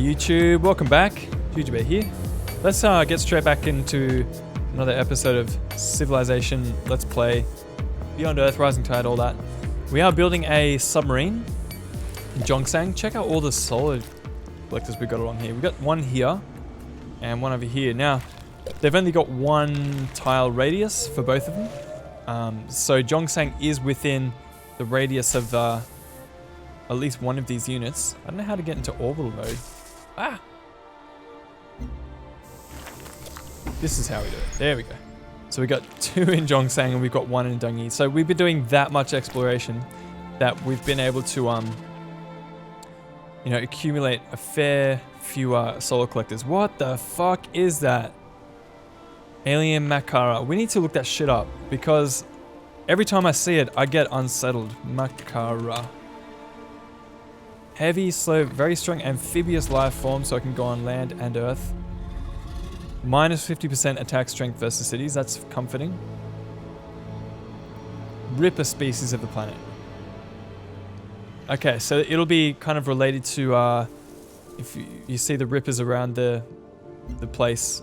YouTube, welcome back. Jujubear here. Let's get straight back into another episode of Civilization Let's Play Beyond Earth, Rising Tide, all that. We are building a submarine in Zhongshan. Check out all the solar collectors we got along here. We got one here and one over here. Now, they've only got one tile radius for both of them. So Zhongshan is within the radius of at least one of these units. I don't know how to get into orbital mode. Ah! This is how we do it. There we go. So we got two in Zhongshan and we've got one in Dongyi. So we've been doing that much exploration that we've been able to, accumulate a fair few solar collectors. What the fuck is that? Alien Makara. We need to look that shit up because every time I see it, I get unsettled. Makara. Heavy, slow, very strong amphibious life form, so it can go on land and earth. Minus 50% attack strength versus cities, that's comforting. Ripper species of the planet. Okay, so it'll be kind of related to if you see the rippers around the place.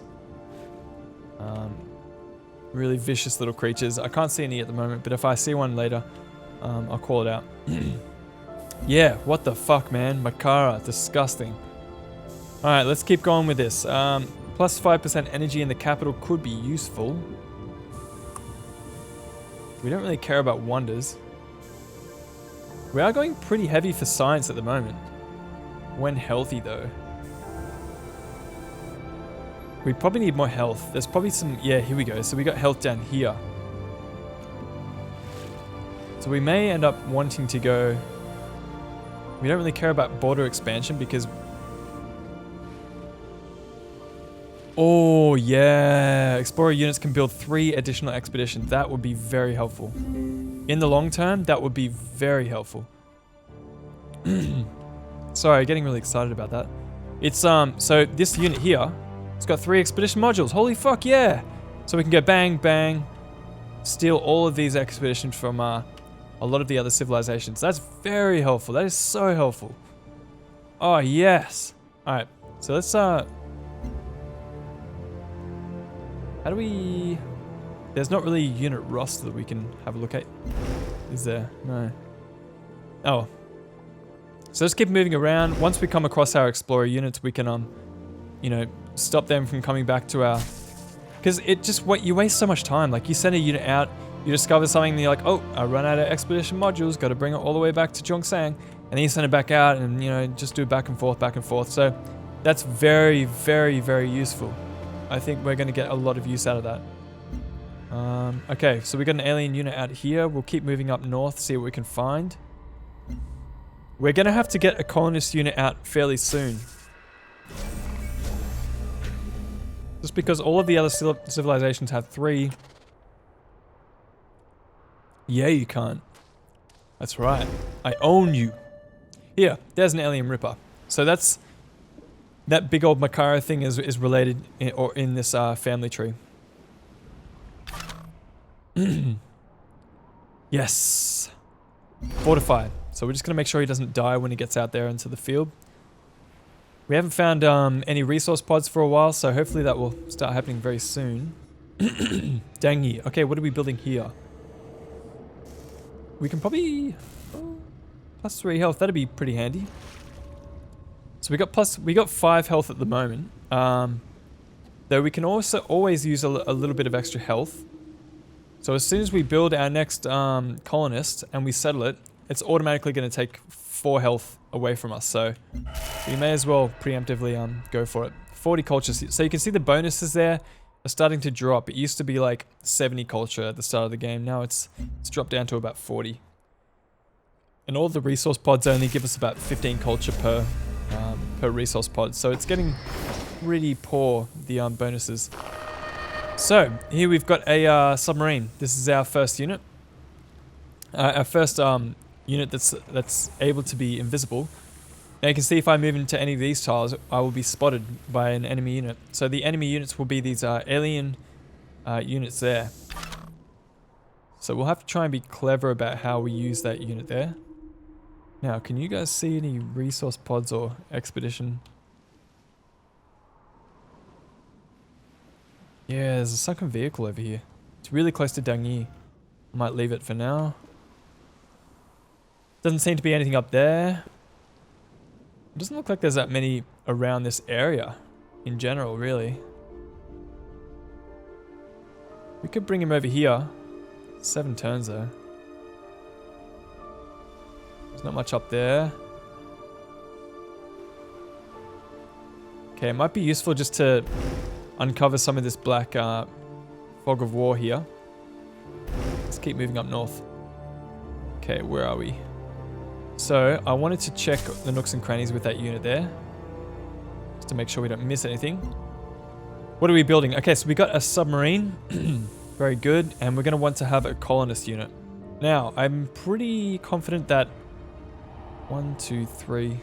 Really vicious little creatures. I can't see any at the moment, but if I see one later, I'll call it out. Yeah, what the fuck, man? Makara, disgusting. Alright, let's keep going with this. Plus 5% energy in the capital could be useful. We don't really care about wonders. We are going pretty heavy for science at the moment. When healthy, though. We probably need more health. There's probably some... Yeah, here we go. So we got health down here. So we may end up wanting to go... We don't really care about border expansion because... Oh, yeah. Explorer units can build 3 additional expeditions. That would be very helpful. In the long term, that would be very helpful. Sorry, getting really excited about that. It's, so this unit here, it's got 3 expedition modules. Holy fuck, yeah! So we can go bang, bang, steal all of these expeditions from, a lot of the other civilizations. That's very helpful. That is so helpful. Oh, yes. Alright, so let's, how do we... There's not really a unit roster that we can have a look at. Is there? No. Oh. So let's keep moving around. Once we come across our explorer units, we can, stop them from coming back to our... Because it just, you waste so much time. Like, you send a unit out, you discover something and you're like, oh, I run out of expedition modules, got to bring it all the way back to Zhongshan. And then you send it back out and, just do back and forth, back and forth. So that's very, very, very useful. I think we're going to get a lot of use out of that. Okay, so we got an alien unit out here. We'll keep moving up north, see what we can find. We're going to have to get a colonist unit out fairly soon. Just because all of the other civilizations have 3. Yeah, you can't. That's right. I own you. Here, there's an alien ripper. So that's... That big old Makara thing is related in this family tree. Yes. Fortified. So we're just going to make sure he doesn't die when he gets out there into the field. We haven't found any resource pods for a while, so hopefully that will start happening very soon. Dangyi. Okay, what are we building here? We can probably... plus 3 health, that'd be pretty handy. So we got 5 health at the moment. Though we can also always use a little bit of extra health. So as soon as we build our next colonist and we settle it, it's automatically going to take 4 health away from us. So we may as well preemptively go for it. 40 culture. So you can see the bonuses there are starting to drop. It used to be like 70 culture at the start of the game. Now it's dropped down to about 40. And all the resource pods only give us about 15 culture per resource pod. So it's getting pretty poor, the bonuses. So here we've got a submarine. This is our first unit. Our first unit that's able to be invisible. Now you can see if I move into any of these tiles, I will be spotted by an enemy unit. So the enemy units will be these alien units there. So we'll have to try and be clever about how we use that unit there. Now, can you guys see any resource pods or expedition Yeah, there's a sunken vehicle over here. It's really close to Dangi. I might leave it for now. Doesn't seem to be anything up there. It doesn't look like there's that many around this area in general, really. We could bring him over here. 7 turns though. There's not much up there. Okay, it might be useful just to uncover some of this black fog of war here. Let's keep moving up north. Okay, where are we? So, I wanted to check the nooks and crannies with that unit there. Just to make sure we don't miss anything. What are we building? Okay, so we got a submarine. Very good. And we're going to want to have a colonist unit. Now, I'm pretty confident that 1, 2, 3,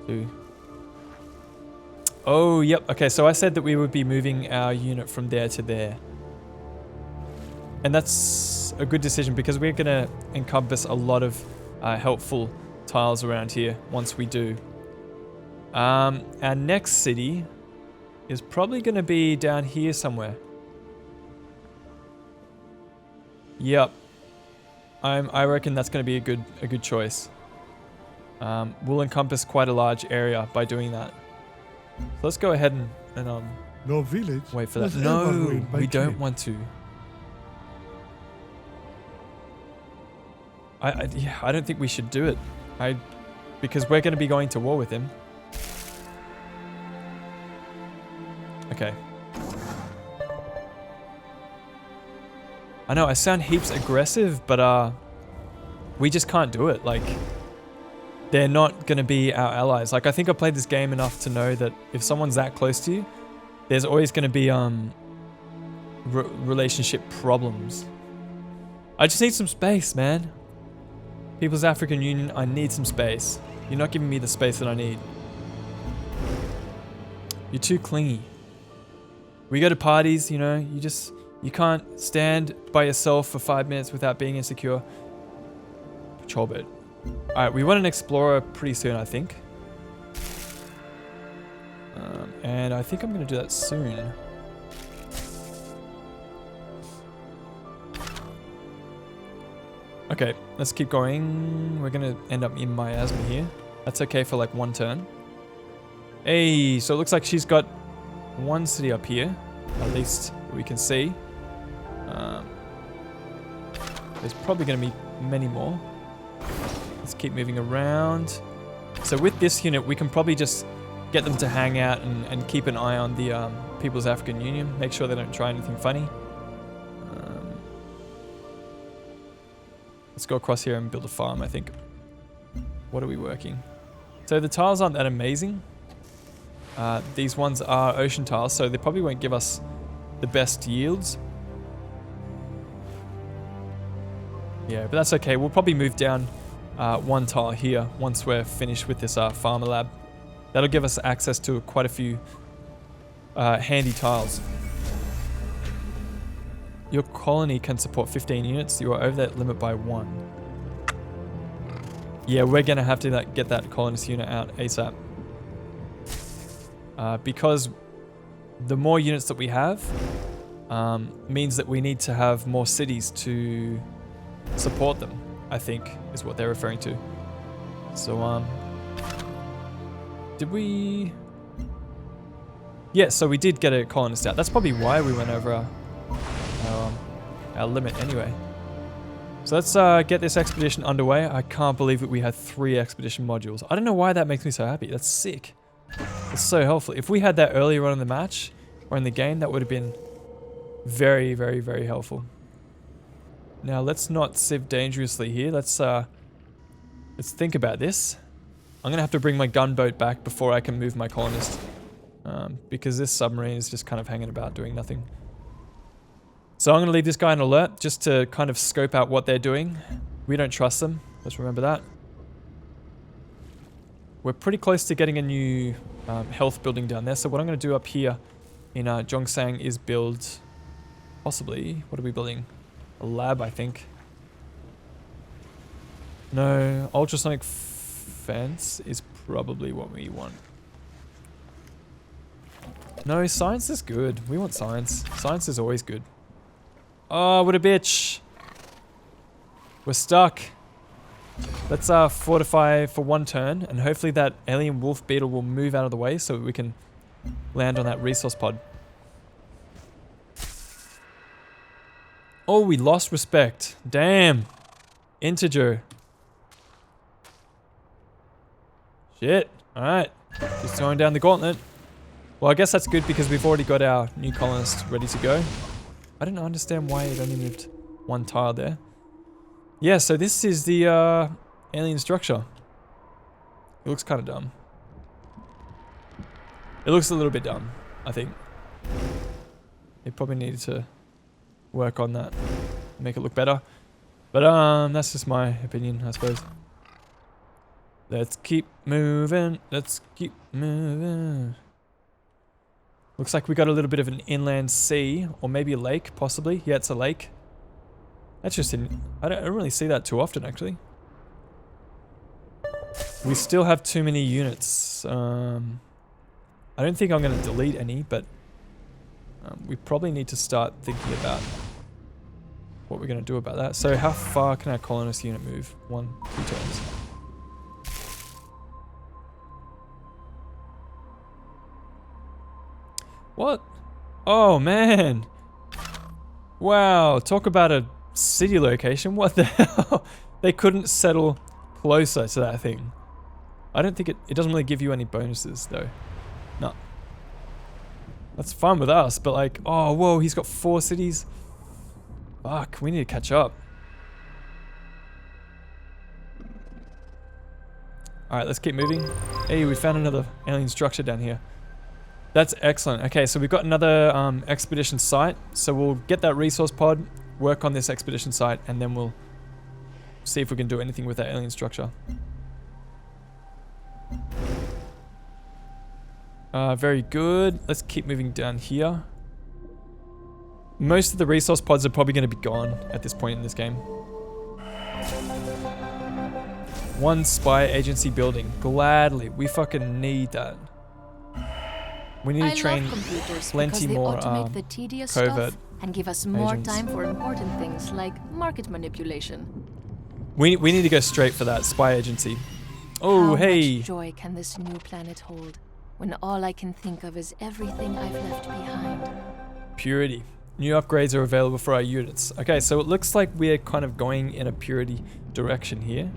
2. Oh, yep. Okay, so I said that we would be moving our unit from there to there. And that's a good decision because we're going to encompass a lot of helpful tiles around here once we do. Our next city is probably going to be down here somewhere. Yep. I reckon that's going to be a good choice. We'll encompass quite a large area by doing that. So let's go ahead and No village. wait for that. was ever No, ruined by we don't change. want to. Yeah, I don't think we should do it. Because we're going to be going to war with him. Okay. I know I sound heaps aggressive, but we just can't do it. Like, they're not going to be our allies. Like, I think I've played this game enough to know that if someone's that close to you, there's always going to be relationship problems. I just need some space, man. People's African Union, I need some space. You're not giving me the space that I need. You're too clingy. We go to parties, you know, you can't stand by yourself for 5 minutes without being insecure. Patrol boat. Alright, we want an explorer pretty soon, I think. And I think I'm going to do that soon. Okay, let's keep going. We're going to end up in Miasma here. That's okay for like 1 turn. Hey, so it looks like she's got 1 city up here. At least we can see. There's probably going to be many more. Let's keep moving around. So with this unit, we can probably just get them to hang out and keep an eye on the People's African Union. Make sure they don't try anything funny. Let's go across here and build a farm, I think. What are we working? So the tiles aren't that amazing. These ones are ocean tiles, so they probably won't give us the best yields. Yeah, but that's okay. We'll probably move down 1 tile here once we're finished with this farmer lab. That'll give us access to quite a few handy tiles. Your colony can support 15 units. You are over that limit by 1. Yeah, we're going to have to get that colonist unit out ASAP. Because the more units that we have means that we need to have more cities to support them, I think, is what they're referring to. So, did we... Yeah, so we did get a colonist out. That's probably why we went over our limit anyway. So let's get this expedition underway. I can't believe that we had 3 expedition modules. I don't know why that makes me so happy. That's sick. It's so helpful. If we had that earlier on in the match or in the game, that would have been very, very, very helpful. Now let's not sieve dangerously here. Let's think about this. I'm gonna have to bring my gunboat back before I can move my colonist, because this submarine is just kind of hanging about doing nothing. So I'm gonna leave this guy on alert just to kind of scope out what they're doing. We don't trust them. Let's remember that. We're pretty close to getting a new health building down there. So what I'm gonna do up here in Zhongsang is build, possibly, what are we building? A lab, I think. No, ultrasonic fence is probably what we want. No, science is good. We want science. Science is always good. Oh, what a bitch. We're stuck. Let's fortify for 1 turn, and hopefully that alien wolf beetle will move out of the way so we can land on that resource pod. Oh, we lost respect. Damn. Integer. Shit. Alright. Just throwing down the gauntlet. Well, I guess that's good because we've already got our new colonist ready to go. I don't understand why it only moved 1 tile there. Yeah, so this is the alien structure. It looks kind of dumb. It looks a little bit dumb, I think. It probably needed to work on that, make it look better. But that's just my opinion, I suppose. Let's keep moving. Let's keep moving. Looks like we got a little bit of an inland sea, or maybe a lake, possibly. Yeah, it's a lake. That's just I don't really see that too often, actually. We still have too many units. I don't think I'm going to delete any, but we probably need to start thinking about what we're going to do about that. So how far can our colonist unit move? 1, 2 turns. What? Oh, man. Wow, talk about a city location. What the hell? They couldn't settle closer to that thing. I don't think it doesn't really give you any bonuses, though. No. That's fun with us, but like, oh, whoa, he's got 4 cities. Fuck, we need to catch up. Alright, let's keep moving. Hey, we found another alien structure down here. That's excellent. Okay, so we've got another expedition site. So we'll get that resource pod, work on this expedition site, and then we'll see if we can do anything with that alien structure. Very good. Let's keep moving down here. Most of the resource pods are probably going to be gone at this point in this game. 1 spy agency building. Gladly. We fucking need that. We need to train plenty more the tedious covert stuff and give us more agents. time for important things like market manipulation. We need to go straight for that spy agency. Oh, How hey. much joy can this new planet hold when all I can think of is everything I've left behind? Purity. New upgrades are available for our units. Okay, so it looks like we're kind of going in a purity direction here.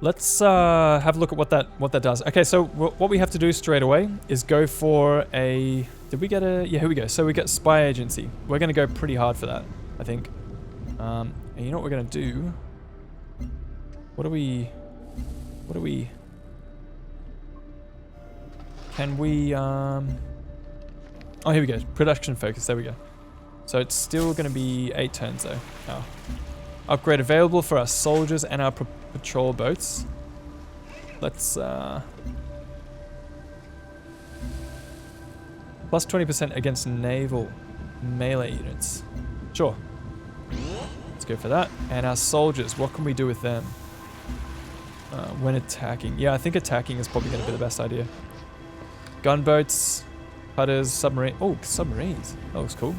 Let's have a look at what that does. Okay, so what we have to do straight away is go for a... Did we get a... Yeah, here we go. So we get spy agency. We're going to go pretty hard for that, I think. And you know what we're going to do? What do we... Can we... Oh, here we go. Production focus. There we go. So it's still going to be 8 turns, though. Oh. Upgrade available for our soldiers and our patrol boats. Let's... Plus 20% against naval melee units. Sure. Let's go for that. And our soldiers, what can we do with them? When attacking. Yeah, I think attacking is probably going to be the best idea. Gunboats, cutters, submarine. Oh, submarines. That looks cool.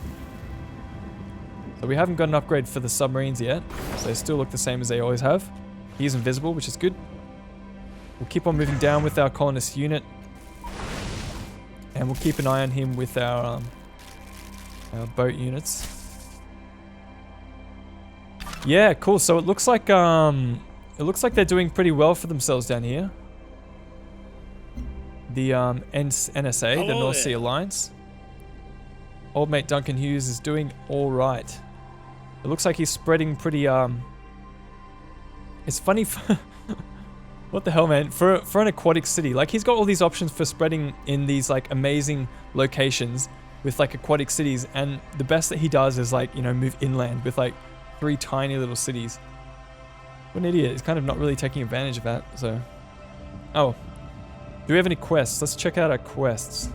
So we haven't got an upgrade for the submarines yet. So they still look the same as they always have. He's invisible, which is good. We'll keep on moving down with our colonist unit. And we'll keep an eye on him with our boat units. Yeah, cool. So it looks like they're doing pretty well for themselves down here. The NSA, the North Sea Alliance. Old mate Duncan Hughes is doing all right. It looks like he's spreading pretty. It's funny. What the hell, man? For an aquatic city, like he's got all these options for spreading in these like amazing locations with like aquatic cities, and the best that he does is like, you know, move inland with like 3 tiny little cities. What an idiot! He's kind of not really taking advantage of that. So, oh, do we have any quests? Let's check out our quests.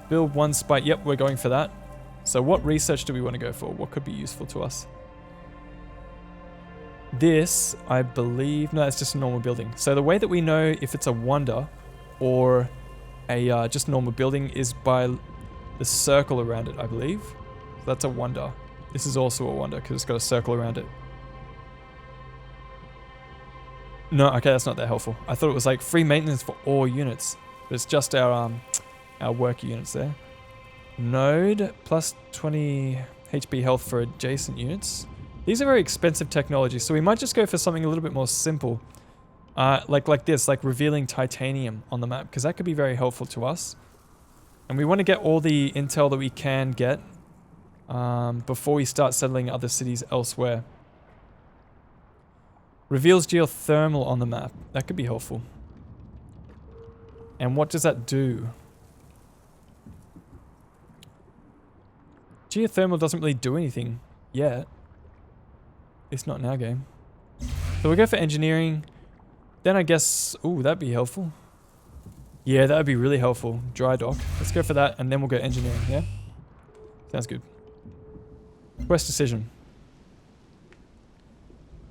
Build 1 spy. Yep, we're going for that. So what research do we want to go for? What could be useful to us? this, I believe, no, it's just a normal building. So the way that we know if it's a wonder or a just normal building is by the circle around it, I believe. So that's a wonder. This is also a wonder because it's got a circle around it. No, okay, that's not that helpful. I thought it was like free maintenance for all units, but it's just our worker units there. Node plus 20 HP health for adjacent units. These are very expensive technology, so we might just go for something a little bit more simple. Like this, like revealing titanium on the map, because that could be very helpful to us. And we want to get all the intel that we can get before we start settling other cities elsewhere. Reveals geothermal on the map. That could be helpful. And what does that do? Geothermal doesn't really do anything yet. It's not in our game. So we'll go for engineering. Then I guess... Ooh, that'd be helpful. Yeah, that would be really helpful. Dry dock. Let's go for that, and then we'll go engineering, yeah? Sounds good. Quest decision.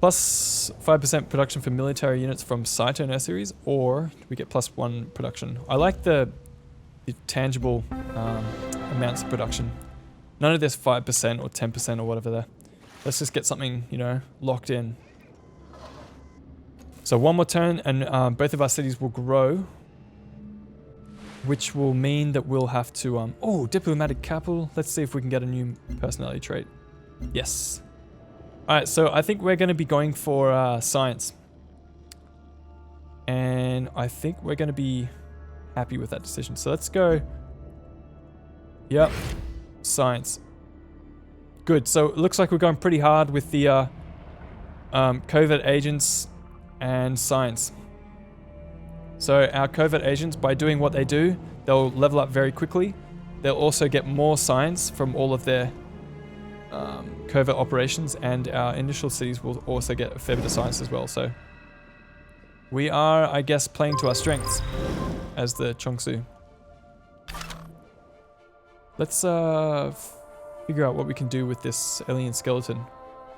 Plus 5% production for military units from Saito nurseries, or we get plus 1 production. I like the tangible amounts of production. None of this 5% or 10% or whatever there. Let's just get something, you know, locked in. So one more turn and both of our cities will grow, which will mean that we'll have to... oh, diplomatic capital. Let's see if we can get a new personality trait. Yes. Alright, so I think we're going to be going for science. And I think we're going to be happy with that decision. So let's go... Yep. Science. Good, so it looks like we're going pretty hard with the covert agents and science. So our covert agents, by doing what they do, they'll level up very quickly. They'll also get more science from all of their covert operations, and our initial cities will also get a fair bit of science as well. So we are, I guess, playing to our strengths as the Chungsu. Let's figure out what we can do with this alien skeleton.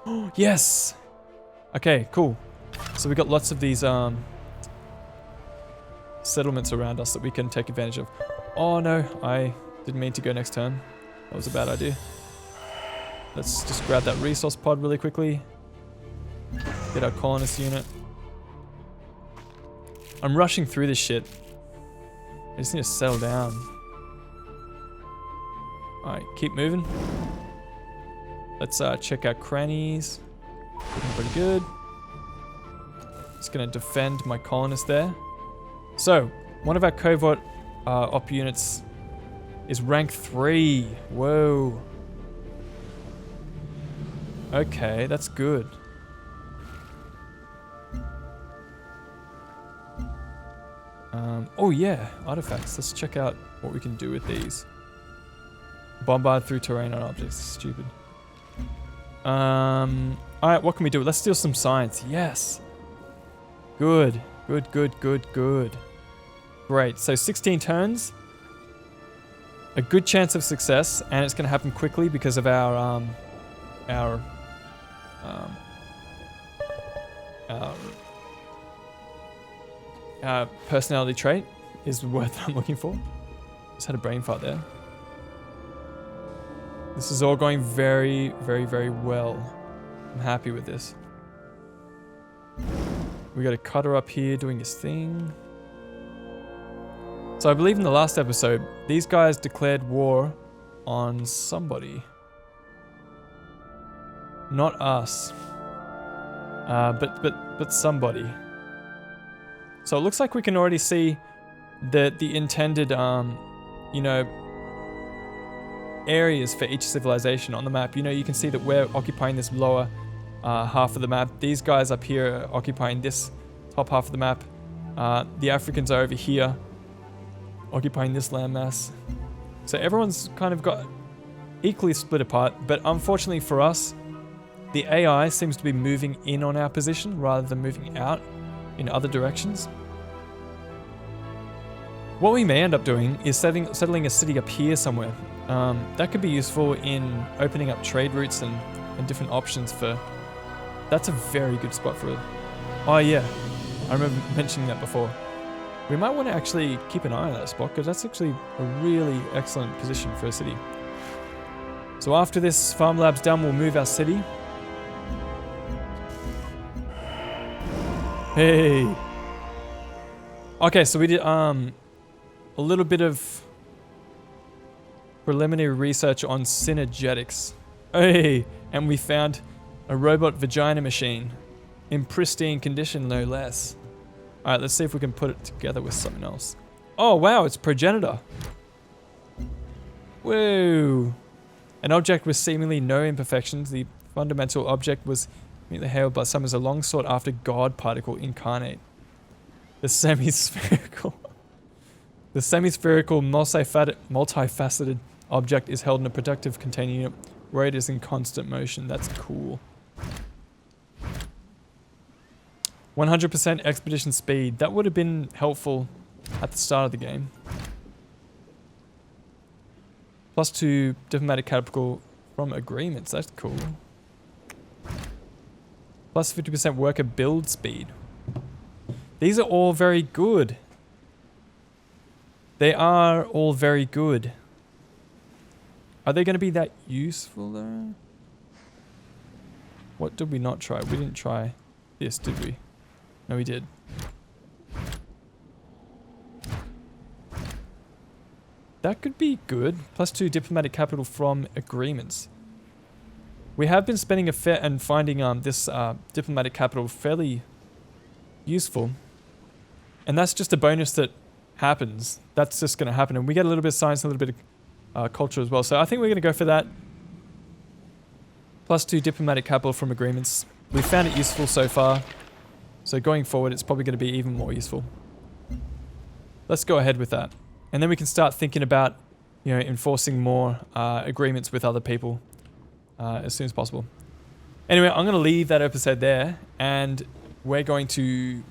Oh, yes! Okay, cool. So we got lots of these settlements around us that we can take advantage of. Oh no, I didn't mean to go next turn. That was a bad idea. Let's just grab that resource pod really quickly. Get our colonist unit. I'm rushing through this shit. I just need to settle down. Alright, keep moving. Let's check our crannies. Looking pretty good. Just gonna defend my colonist there. So, one of our covert op units is rank 3. Whoa. Okay, that's good. Oh yeah, artifacts. Let's check out what we can do with these. Bombard through terrain on objects. Stupid. Alright, what can we do? Let's steal some science. Yes. Good. Good, good, good, good. Great. So 16 turns. A good chance of success, and it's going to happen quickly because of our personality trait is the word that I'm looking for. Just had a brain fart there. This is all going very, very, very well. I'm happy with this. We got a cutter up here doing his thing. So I believe in the last episode, these guys declared war on somebody. Not us. But somebody. So it looks like we can already see the intended, you know, areas for each civilization on the map. You know, you can see that we're occupying this lower half of the map. These guys up here are occupying this top half of the map. The Africans are over here, occupying this landmass. So everyone's kind of got equally split apart, but unfortunately for us, the AI seems to be moving in on our position rather than moving out in other directions. What we may end up doing is settling a city up here somewhere. That could be useful in opening up trade routes and different options for That's a very good spot for it. Oh yeah, I remember mentioning that before. We might want to actually keep an eye on that spot because that's actually a really excellent position for a city. So after this farm lab's done, we'll move our city. Hey. Okay, so we did a little bit of preliminary research on synergetics. Hey, and we found a robot vagina machine in pristine condition, no less. All right, let's see if we can put it together with something else. Oh wow, it's progenitor. Whoa. An object with seemingly no imperfections. The fundamental object was immediately hailed by some as a long sought after God particle incarnate. The semi-spherical multifaceted object is held in a protective container unit where it is in constant motion. That's cool. 100% expedition speed. That would have been helpful at the start of the game. +2 diplomatic capital from agreements. That's cool. +50% worker build speed. These are all very good. They are all very good. Are they going to be that useful though? What did we not try? We didn't try this, did we? No, we did. That could be good. +2 diplomatic capital from agreements. We have been spending a fair and finding this diplomatic capital fairly useful. And that's just a bonus that happens. That's just going to happen. And we get a little bit of science and a little bit of culture as well. So I think we're going to go for that. +2 diplomatic capital from agreements. We found it useful so far. So going forward, it's probably going to be even more useful. Let's go ahead with that. And then we can start thinking about, you know, enforcing more agreements with other people as soon as possible. Anyway, I'm going to leave that episode there. And we're going to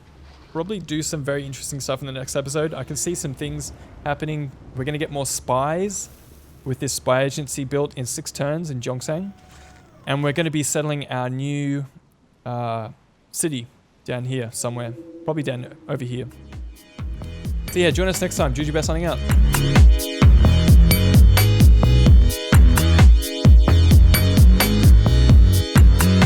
probably do some very interesting stuff in the next episode. I can see some things happening. We're going to get more spies with this spy agency built in 6 turns in Zhongshan. And we're going to be settling our new city down here somewhere. Probably down over here. So yeah, join us next time. Jujubear signing out.